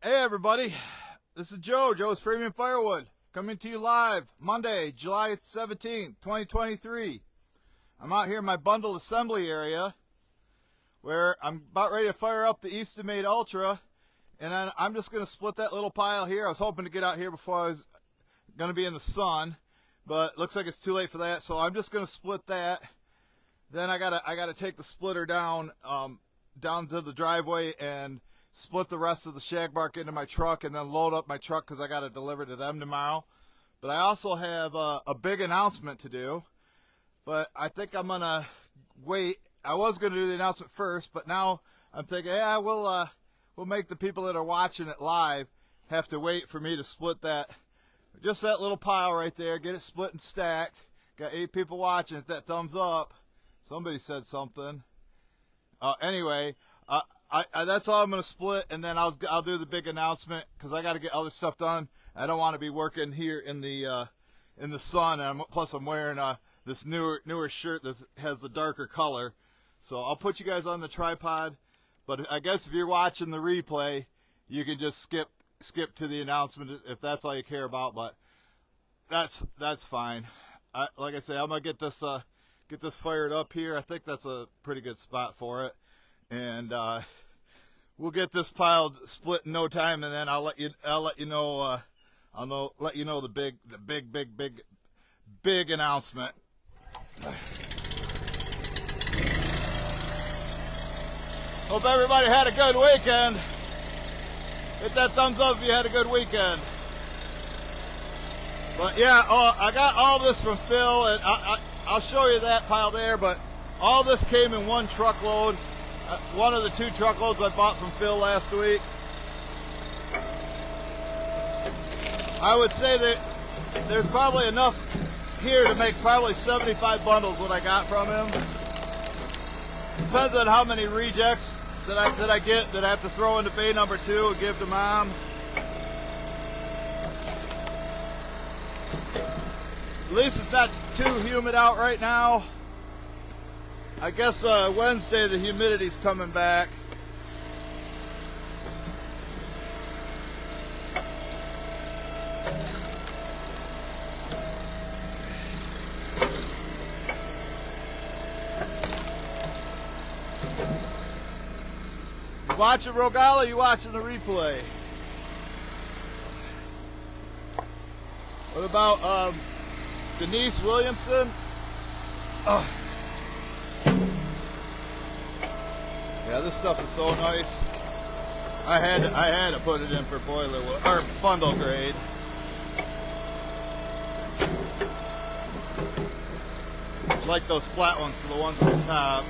Hey everybody, this is Joe's Premium Firewood, coming to you live Monday, July 17th, 2023. I'm out here in my bundle assembly area where I'm about ready to fire up the Eastimate Ultra, and then I'm just going to split that little pile here. I was hoping to get out here before I was going to be in the sun, but looks like it's too late for that, so I'm just going to split that. Then I gotta take the splitter down down to the driveway and split the rest of the shag bark into my truck and then load up my truck because I got to deliver to them tomorrow. But I also have a big announcement to do, but I think I'm going to wait. I was going to do the announcement first, but now I'm thinking, yeah, we'll make the people that are watching it live have to wait for me to split that, just that little pile right there, get it split and stacked. Got 8 people watching. Hit that thumbs up. Somebody said something. Anyway, that's all I'm going to split, and then I'll do the big announcement because I got to get other stuff done. I don't want to be working here in the sun, and plus I'm wearing this newer shirt that has the darker color. So I'll put you guys on the tripod, but I guess if you're watching the replay, you can just skip to the announcement if that's all you care about. But that's fine. Like I say, I'm gonna get this fired up here. I think that's a pretty good spot for it, and we'll get this pile split in no time, and then I'll let you know the big announcement. Hope everybody had a good weekend. Hit that thumbs up if you had a good weekend. But yeah, I got all this from Phil, and I'll show you that pile there, but all this came in one truckload. One of the 2 truckloads I bought from Phil last week. I would say that there's probably enough here to make probably 75 bundles what I got from him. Depends on how many rejects that I get that I have to throw into bay number 2 and give to Mom. At least it's not too humid out right now. I guess Wednesday the humidity's coming back. You watching Rogala? You watching the replay? What about Denise Williamson? Oh. Yeah, this stuff is so nice. I had to put it in for boiler or bundle grade. Like those flat ones for the ones on the top.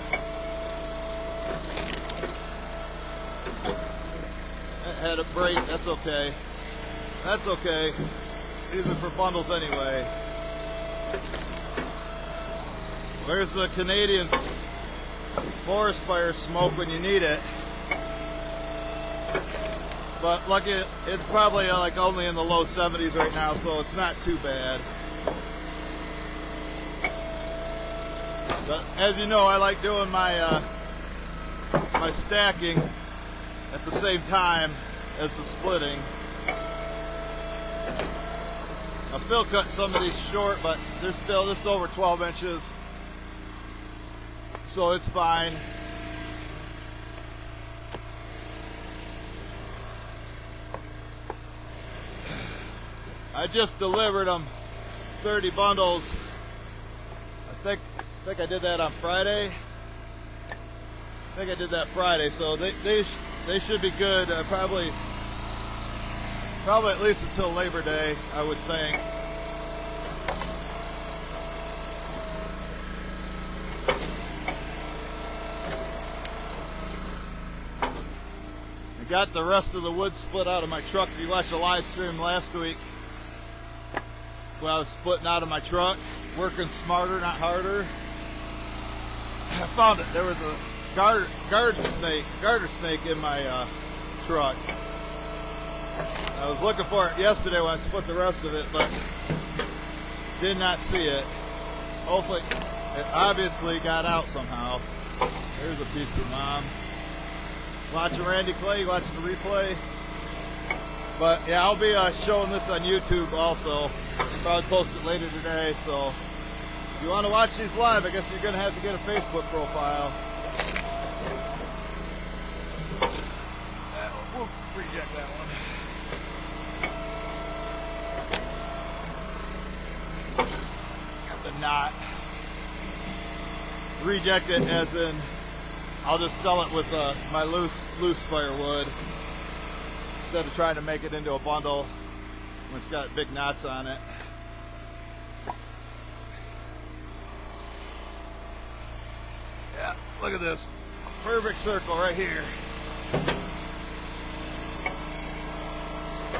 It had a break. That's okay. That's okay. These are for bundles anyway. Where's the Canadian forest fire smoke when you need it? But lucky, it's probably like only in the low 70s right now, so it's not too bad. But as you know, I like doing my my stacking at the same time as the splitting. Now Phil cut some of these short, but they're still just over 12 inches. So it's fine. I just delivered them 30 bundles. I think I did that on Friday. I think I did that Friday, so they should be good. Probably at least until Labor Day, I would think. Got the rest of the wood split out of my truck. If you watched the live stream last week, when I was splitting out of my truck, working smarter, not harder, I found it. There was a garter snake in my truck. I was looking for it yesterday when I split the rest of it, but did not see it. Hopefully, it obviously got out somehow. There's a piece for Mom. Watching Randy Clay, watching the replay. But yeah, I'll be showing this on YouTube also. Probably post it later today. So if you want to watch these live, I guess you're going to have to get a Facebook profile. We'll reject that one. Got the knot. Reject it as in I'll just sell it with my loose firewood instead of trying to make it into a bundle when it's got big knots on it. Yeah, look at this. Perfect circle right here.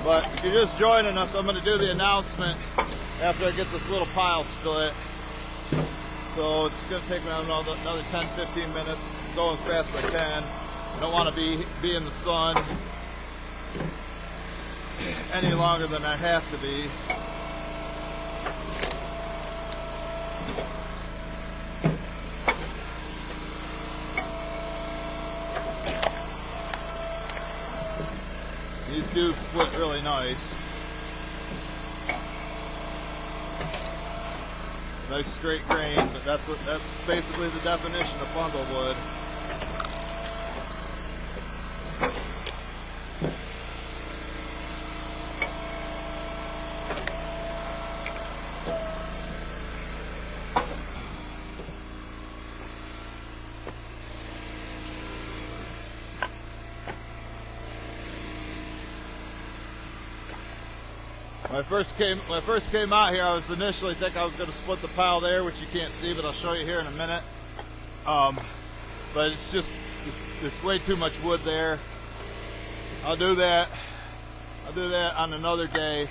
But if you're just joining us, I'm going to do the announcement after I get this little pile split. So it's going to take me another 10-15 minutes. Go as fast as I can. I don't want to be in the sun any longer than I have to be. These do split really nice. Nice straight grain, but that's basically the definition of bundle wood. When I first came out here, I was initially thinking I was going to split the pile there, which you can't see, but I'll show you here in a minute. But it's just, there's way too much wood there. I'll do that on another day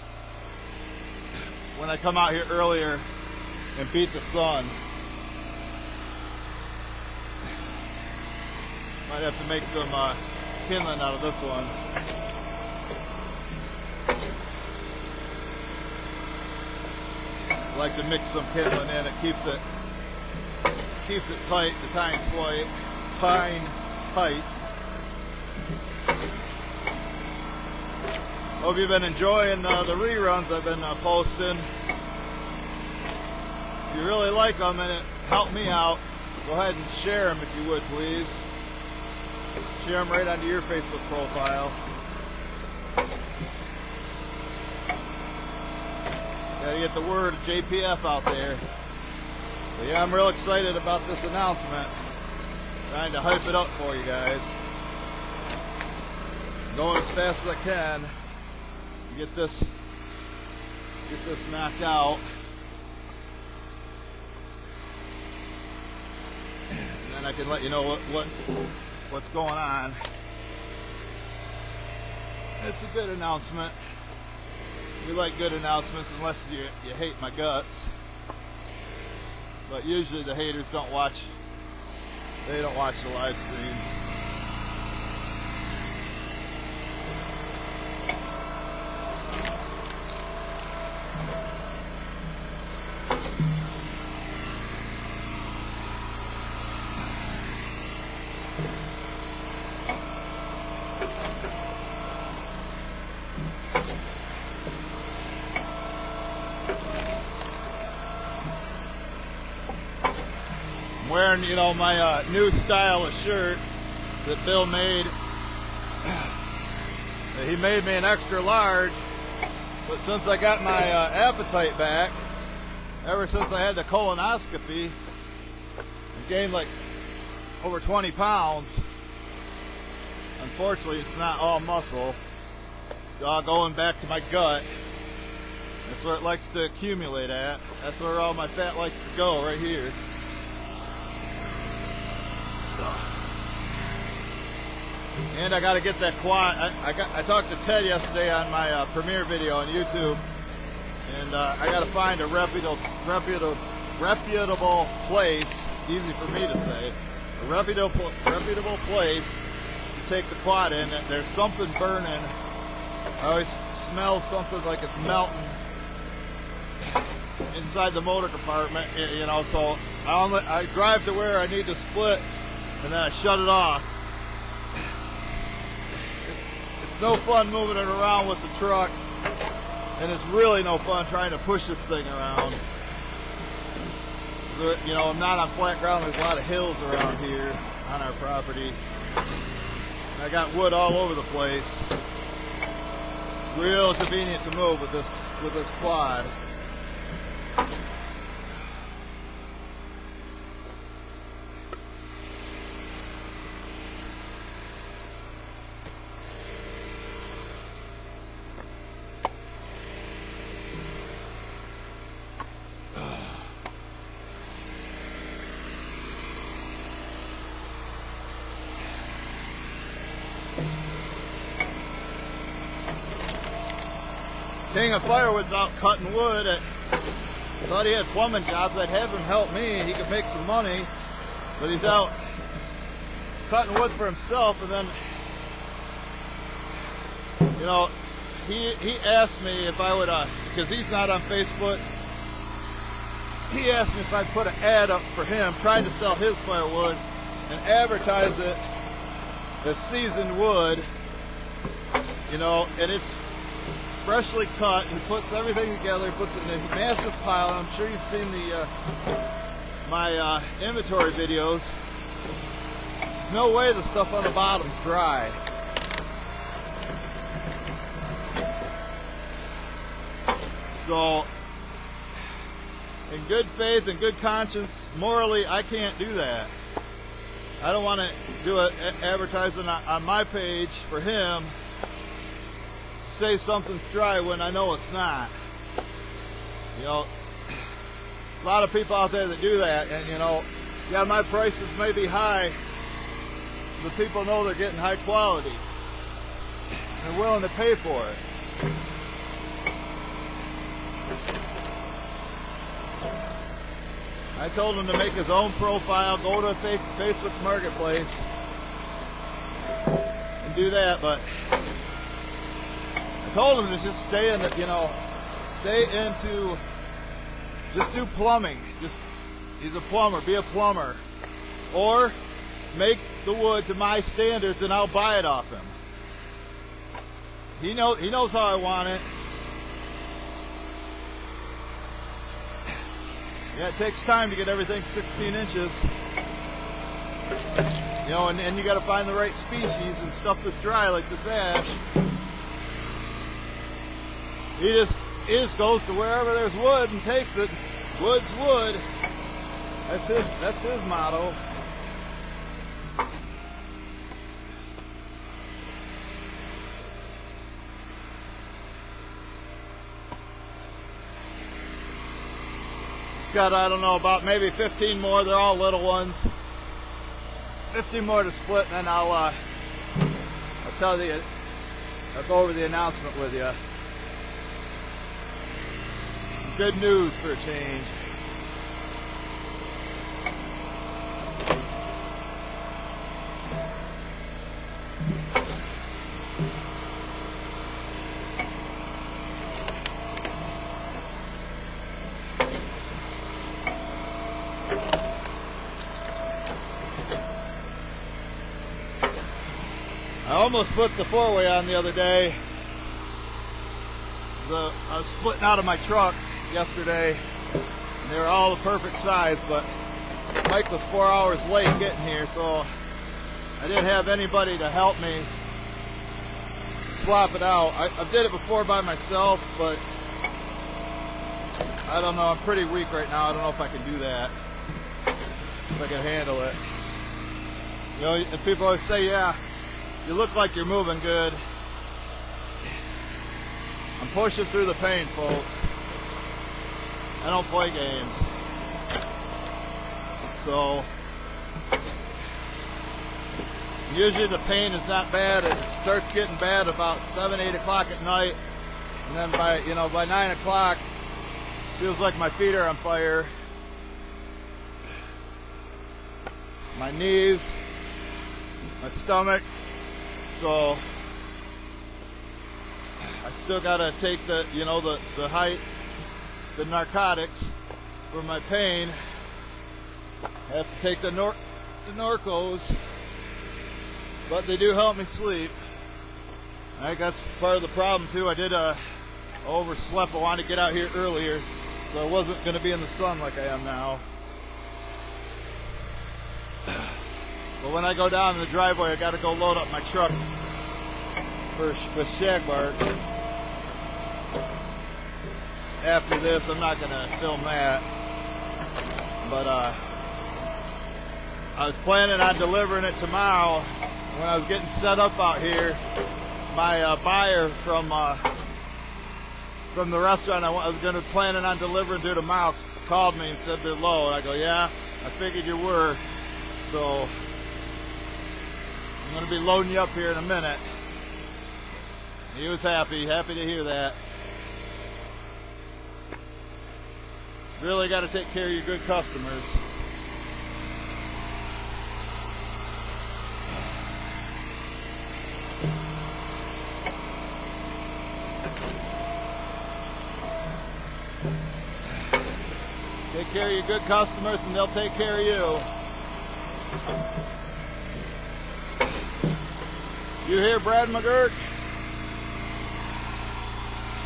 when I come out here earlier and beat the sun. Might have to make some kindling out of this one. I like to mix some kindling in. It keeps it tight. The tine tight. Hope you've been enjoying the reruns I've been posting. If you really like them and it helped me out, go ahead and share them if you would, please. Share them right onto your Facebook profile. Gotta get the word of JPF out there. But yeah, I'm real excited about this announcement. Trying to hype it up for you guys. Going as fast as I can to get this knocked out. And then I can let you know what's going on. It's a good announcement. We like good announcements unless you hate my guts. But usually the haters don't watch the live stream. Wearing, you know, my new style of shirt that Bill made. He made me an extra large, but since I got my appetite back, ever since I had the colonoscopy, I gained like over 20 pounds. Unfortunately, it's not all muscle. It's all going back to my gut. That's where it likes to accumulate at. That's where all my fat likes to go, right here. And I got to get that quad. I talked to Ted yesterday on my premiere video on YouTube, and I got to find a reputable place. Easy for me to say. A reputable place to take the quad in. There's something burning. I always smell something like it's melting inside the motor compartment. You know, so I drive to where I need to split, and then I shut it off. It's no fun moving it around with the truck, and it's really no fun trying to push this thing around. You know, I'm not on flat ground. There's a lot of hills around here on our property. I got wood all over the place. Real convenient to move with this quad. King of Firewood's out cutting wood. Thought he had plumbing jobs. I'd have him help me. He could make some money. But he's out cutting wood for himself. And then, you know, he asked me if I would, because he's not on Facebook, he asked me if I'd put an ad up for him trying to sell his firewood and advertise it as seasoned wood, you know, and it's freshly cut. He puts everything together. He puts it in a massive pile. I'm sure you've seen the my inventory videos. No way the stuff on the bottom's dry. So, in good faith and good conscience, morally, I can't do that. I don't want to do an advertising on my page for him. Say something's dry when I know it's not. You know, a lot of people out there that do that, and you know, yeah, my prices may be high, but people know they're getting high quality. They're willing to pay for it. I told him to make his own profile, go to Facebook Marketplace, and do that, but I told him to just stay in the, you know, just do plumbing. He's a plumber, be a plumber. Or make the wood to my standards and I'll buy it off him. He knows how I want it. Yeah, it takes time to get everything 16 inches. You know, and you got to find the right species and stuff that's dry like this ash. He just goes to wherever there's wood and takes it. Wood's wood. That's his motto. It's got, I don't know, about maybe 15 more. They're all little ones. 15 more to split, and then I'll tell you. I'll go over the announcement with you. Good news for a change. I almost put the four-way on the other day. I was splitting out of my truck yesterday, and they were all the perfect size, but Mike was 4 hours late getting here, so I didn't have anybody to help me swap it out. I did it before by myself, but I don't know, I'm pretty weak right now. I don't know if I can do that, if I can handle it. You know, and people always say, yeah, you look like you're moving good. I'm pushing through the pain, folks. I don't play games. So, usually the pain is not bad. It starts getting bad about 7, 8 o'clock at night. And then by 9 o'clock, feels like my feet are on fire. My knees, my stomach. So, I still gotta take the narcotics for my pain. I have to take the Norcos, but they do help me sleep. I think that's part of the problem too. I did overslept. I wanted to get out here earlier, so I wasn't going to be in the sun like I am now. But when I go down in the driveway, I got to go load up my truck with shag bark. After this, I'm not going to film that. But I was planning on delivering it tomorrow. When I was getting set up out here, my buyer from the restaurant I was going to planning on delivering to tomorrow called me and said they're low. And I go, yeah, I figured you were. So I'm going to be loading you up here in a minute. He was happy to hear that. Really got to take care of your good customers. Take care of your good customers and they'll take care of you. You hear Brad McGurk?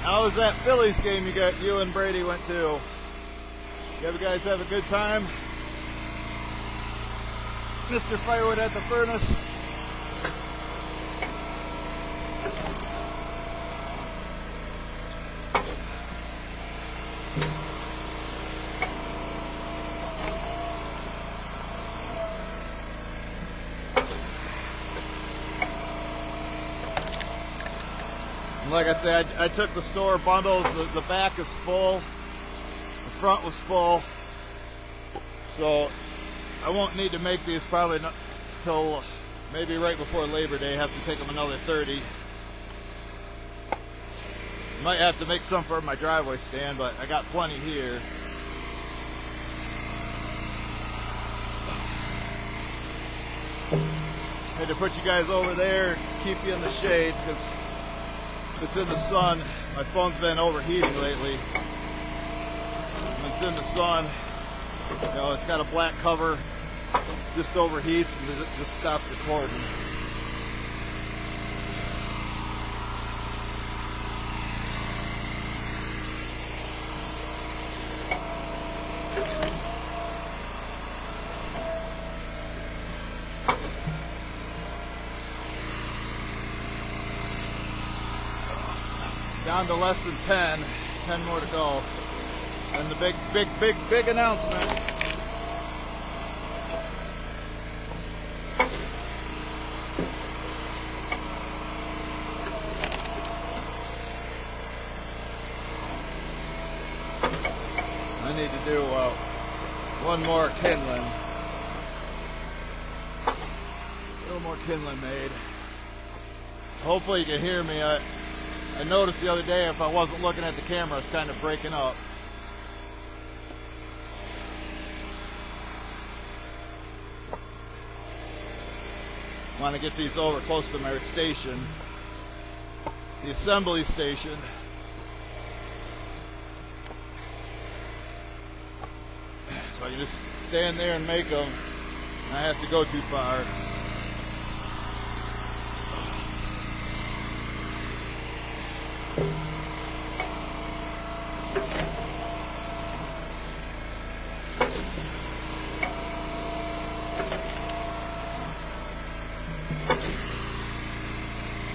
How was that Phillies game you and Brady went to? You guys have a good time? Mr. Firewood at the furnace. Like I said, I took the store bundles. The back is full. The front was full. So I won't need to make these probably until maybe right before Labor Day. Have to take them another 30. Might have to make some for my driveway stand, but I got plenty here. Had to put you guys over there, keep you in the shade, because if it's in the sun, my phone's been overheating lately. When it's in the sun, you know, it's got a black cover, just overheats and it just stops recording. Down to less than 10 more to go. And the big announcement. I need to do one more kindling. A little more kindling made. Hopefully you can hear me. I noticed the other day if I wasn't looking at the camera, it's kind of breaking up. Want to get these over close to my station, the assembly station. So I can just stand there and make them. I have to go too far.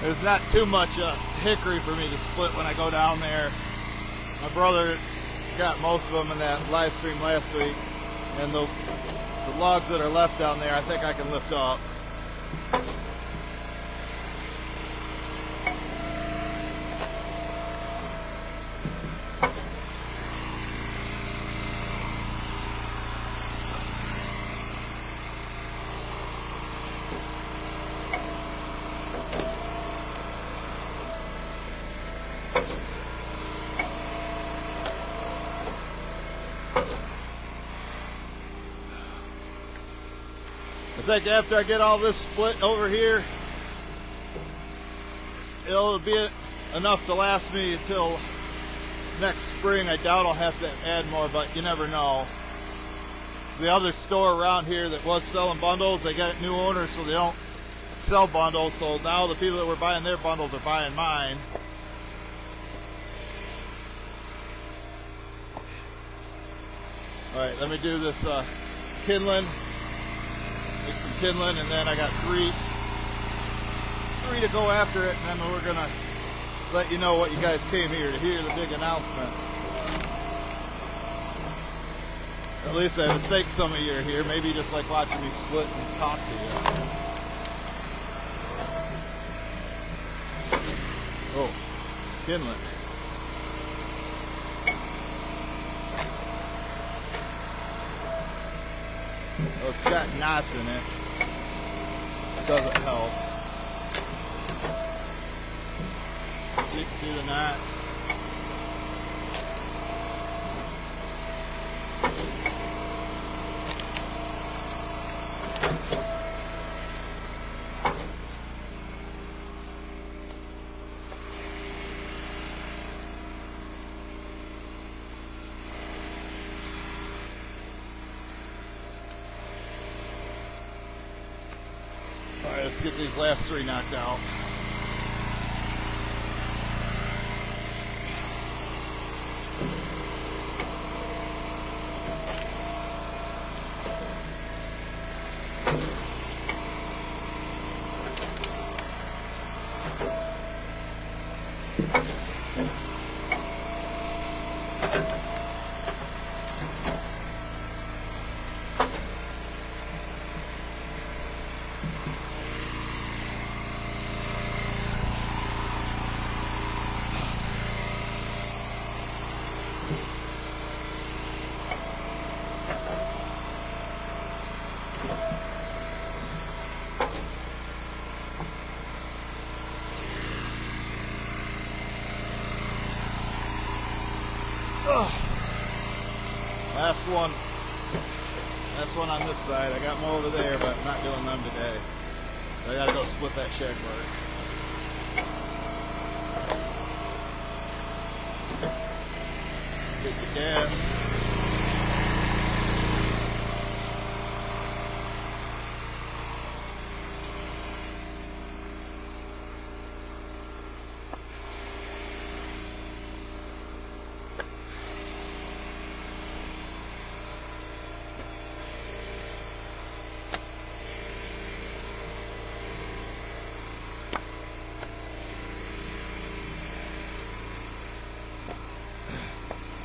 There's not too much hickory for me to split when I go down there. My brother got most of them in that live stream last week, and the logs that are left down there I think I can lift up. I think after I get all this split over here, it'll be enough to last me until next spring. I doubt I'll have to add more, but you never know. The other store around here that was selling bundles, they got new owners, so they don't sell bundles, so now the people that were buying their bundles are buying mine. All right, let me do this kindling. Make some kindling, and then I got three to go after it, and then we're gonna let you know what you guys came here to hear, the big announcement. At least I would think some of you are here. Maybe you just like watching me split and talk to you. Oh, kindling. Well, it's got knots in it. It doesn't help. See the knot? Alright, let's get these last three knocked out. Last one on this side. I got more over there, but I'm not doing them today. So I gotta go split that shed work. Get the gas.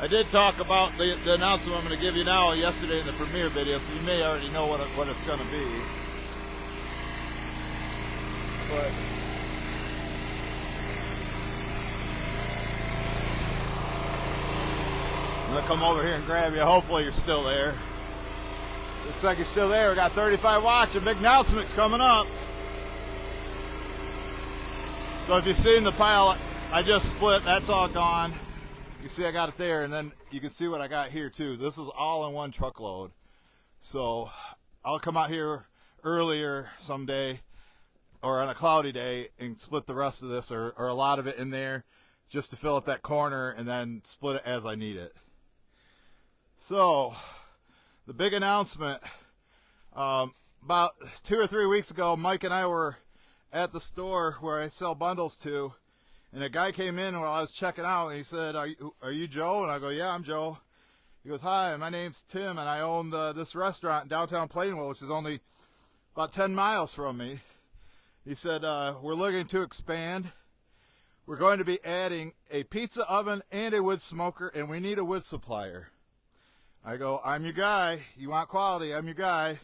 I did talk about the announcement I'm going to give you now yesterday in the premiere video, so you may already know what it's going to be. But I'm going to come over here and grab you. Hopefully you're still there. Looks like you're still there. We got 35 watching. Big announcement's coming up. So if you've seen the pile I just split, that's all gone. You see I got it there, and then you can see what I got here too. This is all in one truckload. So I'll come out here earlier someday or on a cloudy day and split the rest of this or a lot of it in there just to fill up that corner and then split it as I need it. So the big announcement, about 2 or 3 weeks ago, Mike and I were at the store where I sell bundles to. And a guy came in while I was checking out, and he said, are you Joe? And I go, yeah, I'm Joe. He goes, hi, my name's Tim, and I own this restaurant in downtown Plainville, which is only about 10 miles from me. He said, we're looking to expand. We're going to be adding a pizza oven and a wood smoker, and we need a wood supplier. I go, I'm your guy. You want quality, I'm your guy.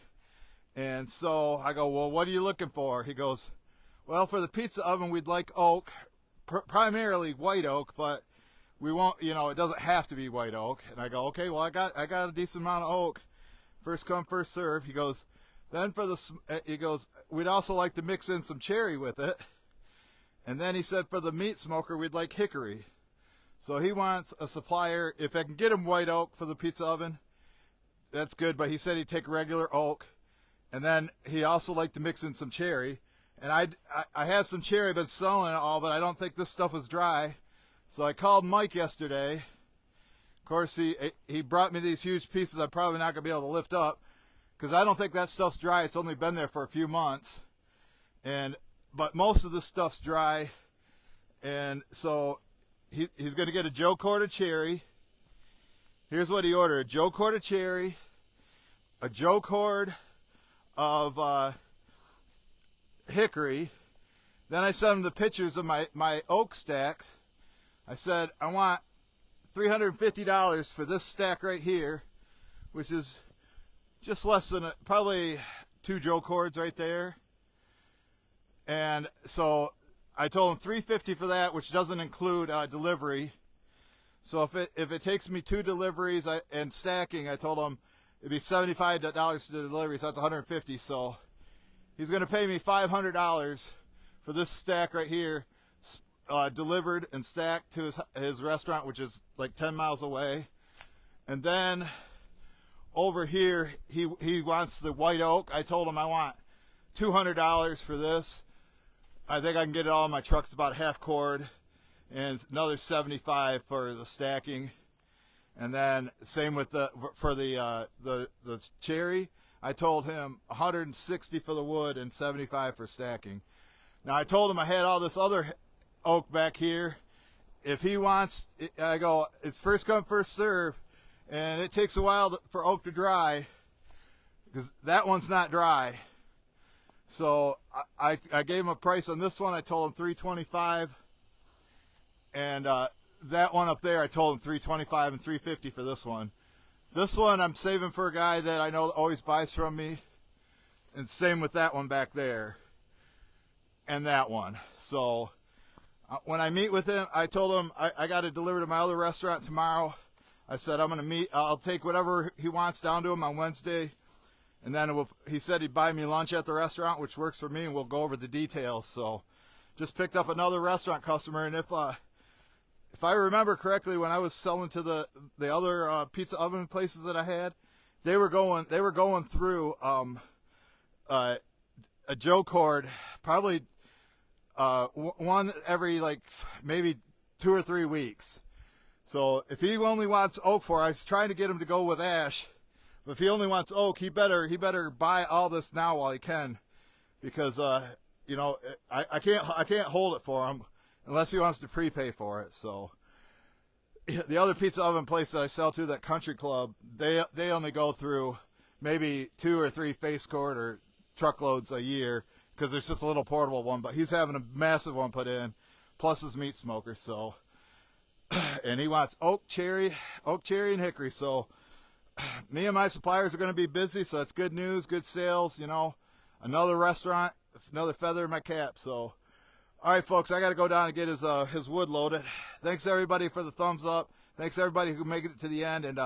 And so I go, well, what are you looking for? He goes, well, for the pizza oven, we'd like oak. Primarily white oak, but we won't, it doesn't have to be white oak. And I go, okay, well, I got a decent amount of oak. First come, first serve. He goes, then we'd also like to mix in some cherry with it. And then he said, for the meat smoker, we'd like hickory. So he wants a supplier. If I can get him white oak for the pizza oven, that's good. But he said he'd take regular oak. And then he also liked to mix in some cherry. And I had some cherry, I've been selling it all, but I don't think this stuff was dry. So I called Mike yesterday. Of course, he brought me these huge pieces I'm probably not going to be able to lift up because I don't think that stuff's dry. It's only been there for a few months. but most of this stuff's dry, and so he's going to get a Joe cord of cherry. Here's what he ordered: a Joe cord of cherry, a Joe cord of hickory. Then I sent him the pictures of my oak stacks. I said, I want $350 for this stack right here, which is just less than probably 2 Joe cords right there. And so I told him $350 for that, which doesn't include delivery. So if it takes me 2 deliveries and stacking, I told him it'd be $75 to the delivery, so that's $150. So he's going to pay me $500 for this stack right here, delivered and stacked to his restaurant, which is like 10 miles away. And then over here, he wants the white oak. I told him I want $200 for this. I think I can get it all in my truck. It's about half cord, and another $75 for the stacking. And then same with the cherry. I told him $160 for the wood and $75 for stacking. Now I told him I had all this other oak back here. If he wants, I go, it's first come first serve, and it takes a while for oak to dry, because that one's not dry. So I gave him a price on this one. I told him $325, and that one up there I told him $325 and $350 for this one. This one I'm saving for a guy that I know always buys from me, and same with that one back there and that one. So when I meet with him, I told him I got to deliver to my other restaurant tomorrow. I said I'll take whatever he wants down to him on Wednesday. And then he said he'd buy me lunch at the restaurant, which works for me, and we'll go over the details. So just picked up another restaurant customer, and if I remember correctly, when I was selling to the other pizza oven places that I had, they were going through a Joe cord, probably one every like maybe 2 or 3 weeks. So if he only wants oak I was trying to get him to go with ash. But if he only wants oak, he better buy all this now while he can, because you know, I can't hold it for him unless he wants to prepay for it. So the other pizza oven place that I sell to, that Country Club, they only go through maybe 2 or 3 face cord or truckloads a year, because there's just a little portable one. But he's having a massive one put in, plus his meat smoker. So and he wants oak, cherry, and hickory. So me and my suppliers are going to be busy, so that's good news, good sales, you know. Another restaurant, another feather in my cap. So, all right, folks, I got to go down and get his wood loaded. Thanks, everybody, for the thumbs up. Thanks, everybody who made it to the end, and